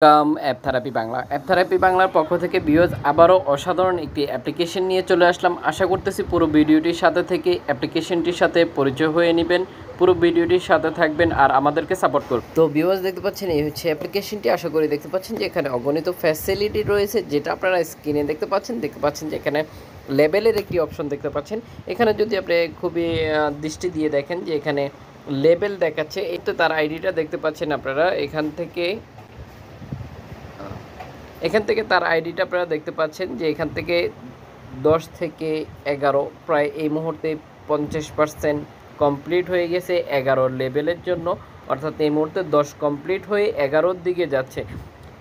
App therapy Bangla app therapy বাংলার পক্ষ থেকে ভিউয়ার্স আবারও অসাধারণ একটি অ্যাপ্লিকেশন নিয়ে চলে আসলাম। আশা করতেছি পুরো ভিডিওটির সাথে থেকে অ্যাপ্লিকেশনটির সাথে পরিচয় হয়ে নেবেন, পুরো ভিডিওটির সাথে থাকবেন আর আমাদেরকে সাপোর্ট করবেন। তো ভিউয়ার্স দেখতে পাচ্ছেন এই হচ্ছে অ্যাপ্লিকেশনটি। আশা করি দেখতে পাচ্ছেন যে এখানে অগণিত ফ্যাসিলিটি রয়েছে, যেটা আপনারা স্ক্রিনে দেখতে পাচ্ছেন যে এখানে লেবেলের একটি অপশন দেখতে পাচ্ছেন। এখানে যদি আপনি খুবই দৃষ্টি দিয়ে দেখেন যে এখানে লেবেল দেখাচ্ছে, এই তো তার আইডিটা দেখতে পাচ্ছেন আপনারা। এখান থেকে তার আইডিটা আপনারা দেখতে পাচ্ছেন যে এখান থেকে 10 থেকে 11 প্রায় এই মুহূর্তে 50% কমপ্লিট হয়ে গেছে 11 লেভেলের জন্য, অর্থাৎ এই মুহূর্তে 10 কমপ্লিট হয়ে 11-র দিকে যাচ্ছে।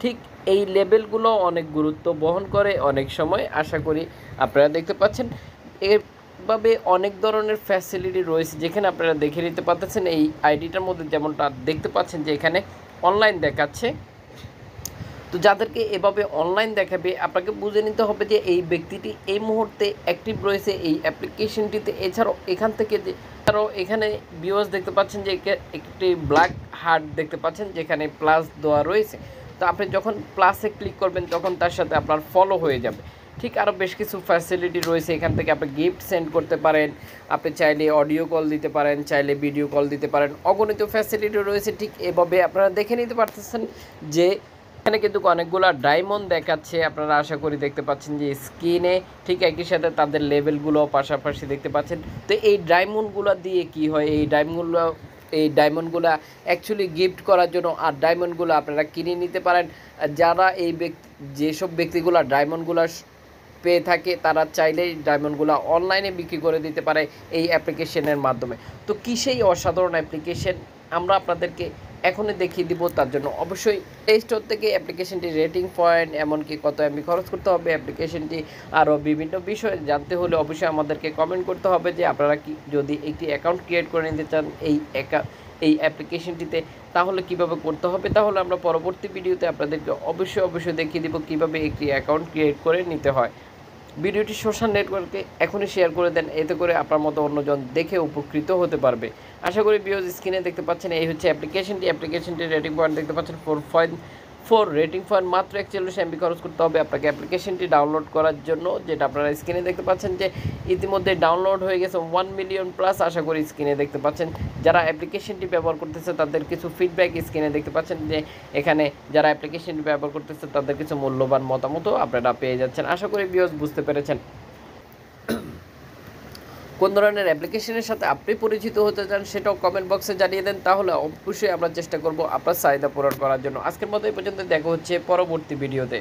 ঠিক এই লেভেলগুলো অনেক গুরুত্ব বহন করে অনেক সময়। আশা করি আপনারা দেখতে পাচ্ছেন এভাবে অনেক ধরনের ফ্যাসিলিটি রয়েছে, যেখানে আপনারা দেখে নিতে পারতেছেন। এই আইডিটার মধ্যে যেমনটা দেখতে পাচ্ছেন যে এখানে অনলাইন দেখাচ্ছে। তো যাদেরকে এভাবে অনলাইন দেখাবে, আপনাকে বুঝে নিতে হবে যে এই ব্যক্তিটি এই মুহূর্তে অ্যাক্টিভ রয়েছে এই অ্যাপ্লিকেশনটিতে। এছাড়াও এখান থেকে এখানে ভিউয়ার্স দেখতে পাচ্ছেন যে একটি ব্ল্যাক হার্ট দেখতে পাচ্ছেন, যেখানে প্লাস দেওয়া রয়েছে। তো আপনি যখন প্লাসে ক্লিক করবেন তখন তার সাথে আপনার ফলো হয়ে যাবে। ঠিক আরও বেশ কিছু ফ্যাসিলিটি রয়েছে। এখান থেকে আপনি গিফট সেন্ড করতে পারেন, আপনি চাইলে অডিও কল দিতে পারেন, চাইলে ভিডিও কল দিতে পারেন, অগণিত ফ্যাসিলিটি রয়েছে। ঠিক এভাবে আপনারা দেখে নিতে পারতেছেন যে এখানে কিন্তু অনেকগুলো ডায়মন্ড দেখাচ্ছে, আপনারা আশা করি দেখতে পাচ্ছেন যে স্ক্রিনে। ঠিক একই সাথে তাদের লেভেলগুলো পাশাপাশি দেখতে পাচ্ছেন। তো এই ডায়মন্ডগুলো দিয়ে কি হয়, এই ডায়মন্ডগুলো অ্যাকচুয়ালি গিফট করার জন্য, আর ডায়মন্ডগুলো আপনারা কিনে নিতে পারেন। যারা যেসব ব্যক্তিগুলো ডায়মন্ডগুলো পেয়ে থাকে তারা চাইলেই ডায়মন্ডগুলো অনলাইনে বিক্রি করে দিতে পারে এই অ্যাপ্লিকেশনের মাধ্যমে। তো কী সেই অসাধারণ অ্যাপ্লিকেশন আমরা আপনাদেরকে এখনই দেখিয়ে দিব। তার জন্য অবশ্যই প্লে স্টোর থেকে অ্যাপ্লিকেশনটি রেটিং পয়েন্ট, এমনকি কত এমবি খরচ করতে হবে অ্যাপ্লিকেশনটি, আরও বিভিন্ন বিষয় জানতে হলে অবশ্যই আমাদেরকে কমেন্ট করতে হবে যে আপনারা কি যদি একটি অ্যাকাউন্ট ক্রিয়েট করে নিতে চান এই অ্যাপ্লিকেশনটিতে, তাহলে কিভাবে করতে হবে। তাহলে আমরা পরবর্তী ভিডিওতে আপনাদেরকে অবশ্যই দেখিয়ে দিব কীভাবে একটি অ্যাকাউন্ট ক্রিয়েট করে নিতে হয়। ভিডিওটি সোশ্যাল নেটওয়ার্কে এখনই শেয়ার করে দেন, এতে করে আপনার মতো অন্যজন দেখে উপকৃত হতে পারবে। আশা করি ভিউয়ার্স স্ক্রিনে দেখতে পাচ্ছেন এই হচ্ছে অ্যাপ্লিকেশনটির রেটিং পয়েন্ট দেখতে পাচ্ছেন 4.4 রেটিং পয়েন্ট। মাত্র 41 এমবি খরচ করতে হবে আপনাকে অ্যাপ্লিকেশনটি ডাউনলোড করার জন্য, যেটা আপনারা স্ক্রিনে দেখতে পাচ্ছেন যে ইতিমধ্যে ডাউনলোড হয়ে গেছে 1 মিলিয়ন প্লাস। আশা করি স্ক্রিনে দেখতে পাচ্ছেন যারা অ্যাপ্লিকেশনটি ব্যবহার করতেছে তাদের কিছু ফিডব্যাক স্ক্রিনে দেখতে পাচ্ছেন যে এখানে যারা অ্যাপ্লিকেশনটি ব্যবহার করতেছে তাদের কিছু মূল্যবান মতামতও আপনারা পেয়ে যাচ্ছেন। আশা করি ভিউয়ার্স বুঝতে পেরেছেন কোন ধরনের অ্যাপ্লিকেশনের সাথে আপনি পরিচিত হতে চান, সেটাও কমেন্ট বক্সে জানিয়ে দেন। তাহলে অবশ্যই আমরা চেষ্টা করব আপনার চাহিদা পূরণ করার জন্য। আজকের মতো এই পর্যন্ত, দেখা হচ্ছে পরবর্তী ভিডিওতে।